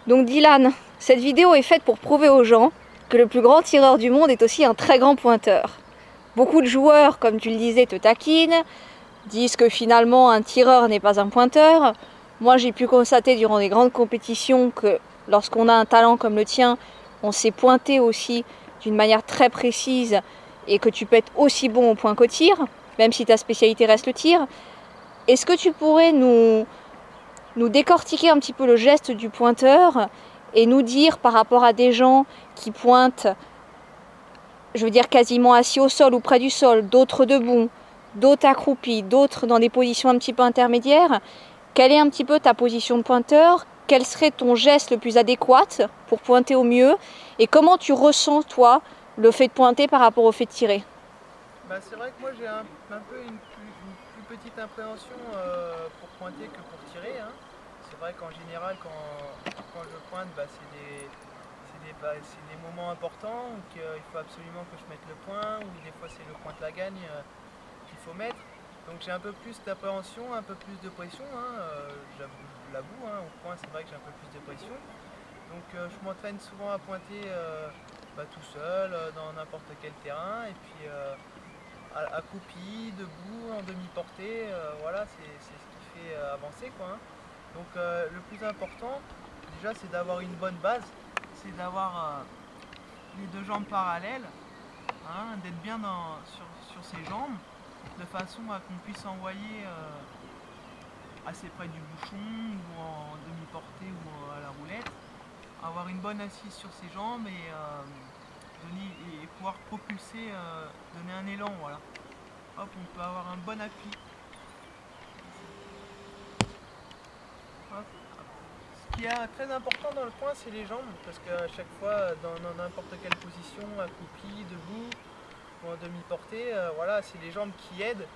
Donc Dylan, cette vidéo est faite pour prouver aux gens que le plus grand tireur du monde est aussi un très grand pointeur. Beaucoup de joueurs, comme tu le disais, te taquinent, disent que finalement un tireur n'est pas un pointeur. Moi j'ai pu constater durant des grandes compétitions que lorsqu'on a un talent comme le tien, on sait pointer aussi d'une manière très précise et que tu peux être aussi bon au point qu'au tir, même si ta spécialité reste le tir. Est-ce que tu pourrais nous décortiquer un petit peu le geste du pointeur et nous dire par rapport à des gens qui pointent, je veux dire quasiment assis au sol ou près du sol, d'autres debout, d'autres accroupis, d'autres dans des positions un petit peu intermédiaires, quelle est un petit peu ta position de pointeur? Quel serait ton geste le plus adéquat pour pointer au mieux? Et comment tu ressens, toi, le fait de pointer par rapport au fait de tirer? C'est vrai que moi j'ai un peu une plus petite appréhension pour pointer que pour tirer. Hein. C'est vrai qu'en général, quand je pointe, c'est des moments importants où il faut absolument que je mette le point, ou des fois c'est le point de la gagne qu'il faut mettre. Donc j'ai un peu plus d'appréhension, un peu plus de pression, hein, je l'avoue, hein, au point c'est vrai que j'ai un peu plus de pression. Donc je m'entraîne souvent à pointer tout seul, dans n'importe quel terrain, et puis accroupi, debout, en demi-portée, voilà, c'est ce qui fait avancer, quoi. Hein. Donc le plus important, déjà, c'est d'avoir une bonne base, c'est d'avoir les deux jambes parallèles, hein, d'être bien sur ses jambes, de façon à qu'on puisse envoyer assez près du bouchon, ou en demi-portée, ou à la roulette, avoir une bonne assise sur ses jambes et pouvoir propulser, donner un élan, voilà. Hop, on peut avoir un bon appui. Hop. Ce qui est très important dans le point, c'est les jambes, parce qu'à chaque fois, dans n'importe quelle position, accroupi, debout, ou en demi-portée, voilà, c'est les jambes qui aident.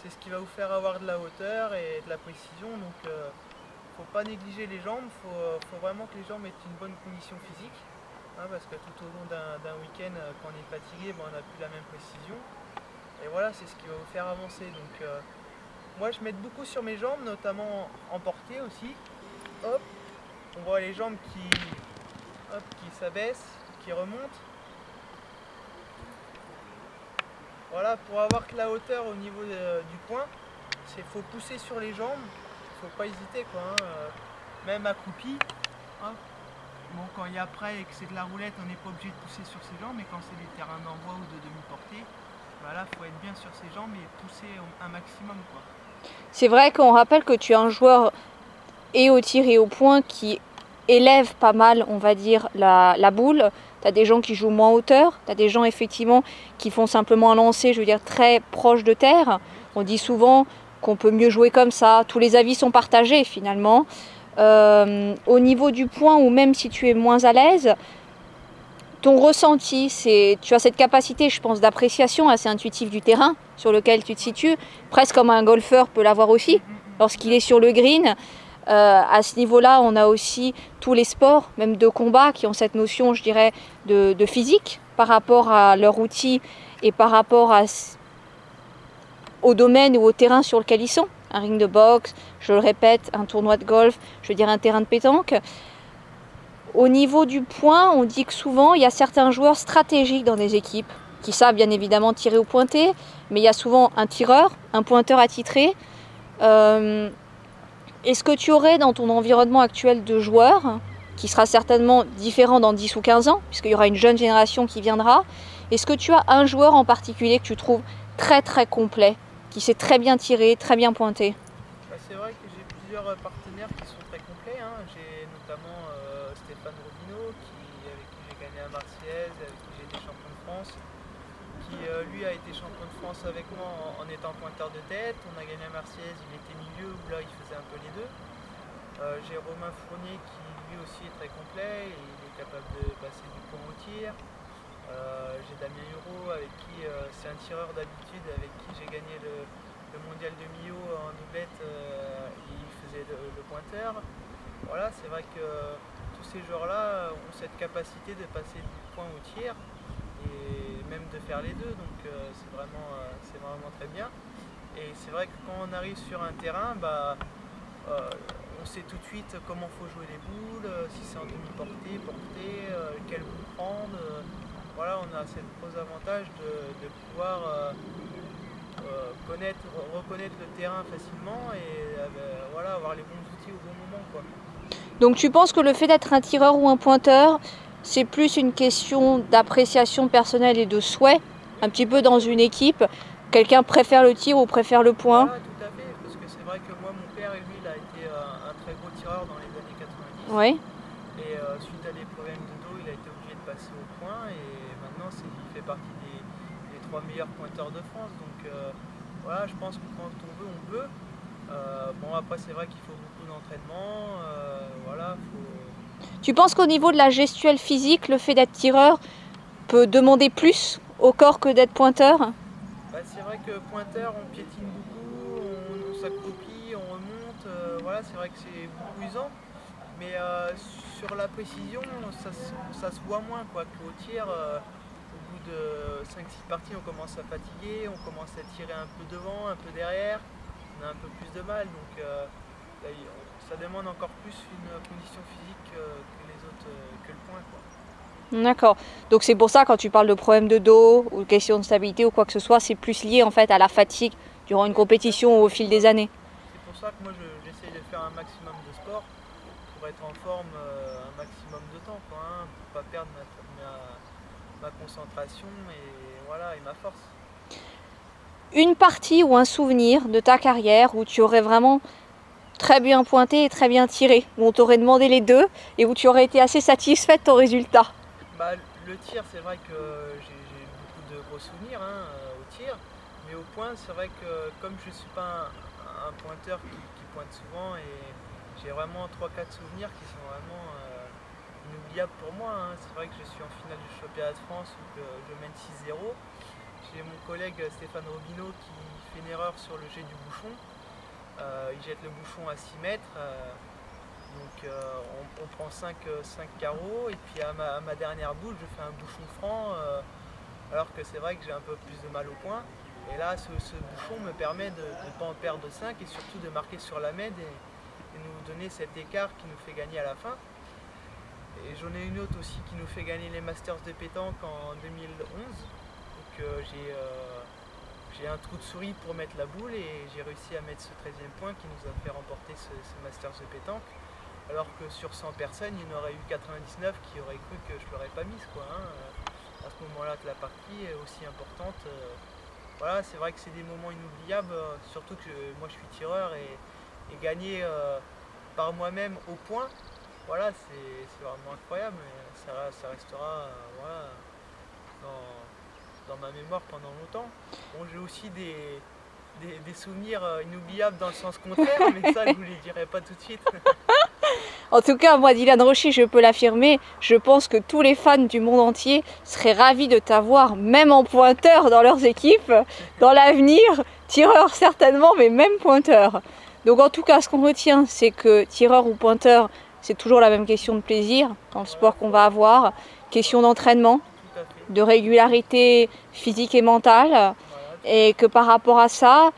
C'est ce qui va vous faire avoir de la hauteur et de la précision, donc faut pas négliger les jambes, faut vraiment que les jambes aient une bonne condition physique, hein, parce que tout au long d'un week-end, quand on est fatigué, on n'a plus la même précision. Et voilà, c'est ce qui va vous faire avancer. Donc moi je m'aide beaucoup sur mes jambes, notamment en portée aussi. Hop, on voit les jambes qui s'abaissent, qui remontent. Voilà, pour avoir de la hauteur au niveau du point, il faut pousser sur les jambes, il ne faut pas hésiter, quoi, hein. Même accroupi. Hein. Bon, quand il y a près et que c'est de la roulette, on n'est pas obligé de pousser sur ses jambes, mais quand c'est des terrains d'envoi ou de demi-portée, là il faut être bien sur ses jambes et pousser un maximum, quoi. C'est vrai qu'on rappelle que tu es un joueur et au tir et au point qui élève pas mal, on va dire, la boule. Tu as des gens qui jouent moins en hauteur, tu as des gens effectivement qui font simplement un lancer, je veux dire, très proche de terre. On dit souvent qu'on peut mieux jouer comme ça, tous les avis sont partagés finalement. Au niveau du point, ou même si tu es moins à l'aise, ton ressenti, tu as cette capacité, je pense, d'appréciation assez intuitive du terrain sur lequel tu te situes, presque comme un golfeur peut l'avoir aussi, lorsqu'il est sur le green. À ce niveau-là, on a aussi tous les sports, même de combat, qui ont cette notion, je dirais, de physique par rapport à leur outil et par rapport au domaine ou au terrain sur lequel ils sont. Un ring de boxe, je le répète, un tournoi de golf, je veux dire un terrain de pétanque. Au niveau du point, on dit que souvent, il y a certains joueurs stratégiques dans des équipes qui savent bien évidemment tirer ou pointer, mais il y a souvent un tireur, un pointeur attitré. Est-ce que tu aurais dans ton environnement actuel de joueurs, qui sera certainement différent dans 10 ou 15 ans, puisqu'il y aura une jeune génération qui viendra, est-ce que tu as un joueur en particulier que tu trouves très très complet, qui sait très bien tirer, très bien pointer? C'est vrai que j'ai plusieurs partenaires qui sont très complets. Hein. J'ai notamment Stéphane Robineau, avec qui j'ai gagné à Marseillaise, avec qui j'ai été champion de France, qui lui a été champion de France avec moi en étant pointeur de tête. On a gagné à Marseillaise, il était milieu, où là il faisait un peu les deux. J'ai Romain Fournier qui lui aussi est très complet, et il est capable de passer du point au tir. J'ai Damien Huro, avec qui c'est un tireur d'habitude, avec qui j'ai gagné le mondial de Millau en doublette, il faisait le pointeur. Voilà, c'est vrai que tous ces joueurs-là ont cette capacité de passer du point au tir et même de faire les deux, donc c'est vraiment très bien. Et c'est vrai que quand on arrive sur un terrain, on sait tout de suite comment faut jouer les boules, si c'est en demi-portée, portée, quelle boule prendre. Voilà, on a ce gros avantage de pouvoir reconnaître le terrain facilement et voilà, avoir les bons outils au bon moment, quoi. Donc tu penses que le fait d'être un tireur ou un pointeur, c'est plus une question d'appréciation personnelle et de souhait, un petit peu dans une équipe, quelqu'un préfère le tir ou préfère le point? Voilà, tout à fait, parce que c'est vrai que moi, mon père, lui, il a été un très gros tireur dans les années 90. Oui. Et suite à des problèmes de dos, il a été obligé de passer au point et maintenant il fait partie des 3 meilleurs pointeurs de France. Donc voilà, je pense que quand on veut, on peut. Bon, après c'est vrai qu'il faut beaucoup d'entraînement. Voilà, Tu penses qu'au niveau de la gestuelle physique, le fait d'être tireur peut demander plus au corps que d'être pointeur? Bah, c'est vrai que pointeur, on piétine beaucoup, on s'accroupit, on remonte. Voilà, c'est vrai que c'est beaucoup usant. Mais sur la précision, ça se voit moins qu'au tir. Au bout de 5-6 parties, on commence à fatiguer, on commence à tirer un peu devant, un peu derrière, on a un peu plus de mal. Donc ça demande encore plus une condition physique que les autres, que le point, quoi. D'accord. Donc c'est pour ça quand tu parles de problème de dos ou de question de stabilité ou quoi que ce soit, c'est plus lié en fait à la fatigue durant une compétition ou au fil des années. C'est pour ça que moi j'essaye de faire un maximum de sport pour être en forme un maximum de temps, quoi, hein, pour pas perdre ma concentration et voilà, et ma force. Une partie ou un souvenir de ta carrière où tu aurais vraiment très bien pointé et très bien tiré, où on t'aurait demandé les deux et où tu aurais été assez satisfaite de ton résultat? Bah, le tir, c'est vrai que j'ai beaucoup de gros souvenirs au tir, mais au point, c'est vrai que comme je ne suis pas un pointeur qui pointe souvent, et j'ai vraiment 3-4 souvenirs qui sont vraiment inoubliables pour moi, hein. C'est vrai que je suis en finale du championnat de France où je mène 6-0. J'ai mon collègue Stéphane Robineau qui fait une erreur sur le jet du bouchon. Il jette le bouchon à 6 mètres. Donc on prend 5 carreaux et puis à ma dernière boule je fais un bouchon franc alors que c'est vrai que j'ai un peu plus de mal au point. Et là ce bouchon me permet de ne pas en perdre 5 et surtout de marquer sur la med et nous donner cet écart qui nous fait gagner à la fin. Et j'en ai une autre aussi qui nous fait gagner les Masters de pétanque en 2011. Donc j'ai un trou de souris pour mettre la boule et j'ai réussi à mettre ce 13e point qui nous a fait remporter ce Masters de pétanque. Alors que sur 100 personnes, il y en aurait eu 99 qui auraient cru que je ne l'aurais pas mise, quoi, hein. À ce moment-là que la partie est aussi importante. Voilà, c'est vrai que c'est des moments inoubliables, surtout que moi je suis tireur et gagner par moi-même au point, voilà, c'est vraiment incroyable. Ça restera voilà, dans ma mémoire pendant longtemps. Bon, j'ai aussi des souvenirs inoubliables dans le sens contraire, mais ça je vous les dirai pas tout de suite. En tout cas, moi, Dylan Rocher, je peux l'affirmer, je pense que tous les fans du monde entier seraient ravis de t'avoir, même en pointeur dans leurs équipes, dans l'avenir, tireur certainement, mais même pointeur. Donc en tout cas, ce qu'on retient, c'est que tireur ou pointeur, c'est toujours la même question de plaisir dans le sport qu'on va avoir, question d'entraînement, de régularité physique et mentale, et que par rapport à ça,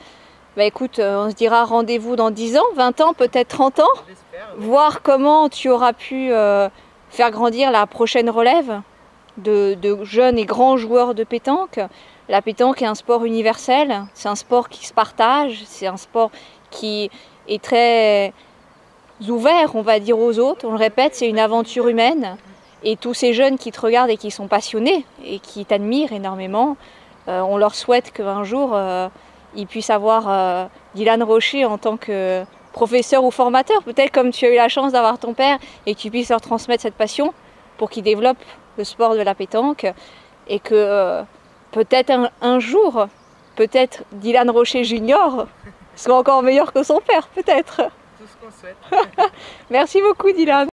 bah écoute, on se dira rendez-vous dans 10 ans, 20 ans, peut-être 30 ans, voir comment tu auras pu faire grandir la prochaine relève de jeunes et grands joueurs de pétanque. La pétanque est un sport universel, c'est un sport qui se partage, c'est un sport qui est très ouvert, on va dire, aux autres. On le répète, c'est une aventure humaine. Et tous ces jeunes qui te regardent et qui sont passionnés et qui t'admirent énormément, on leur souhaite qu'un jour, ils puissent avoir Dylan Rocher en tant que professeur ou formateur, peut-être comme tu as eu la chance d'avoir ton père, et que tu puisses leur transmettre cette passion pour qu'ils développent le sport de la pétanque, et que peut-être un jour, peut-être Dylan Rocher Junior sera encore meilleur que son père, peut-être. Tout ce qu'on souhaite. Merci beaucoup, Dylan.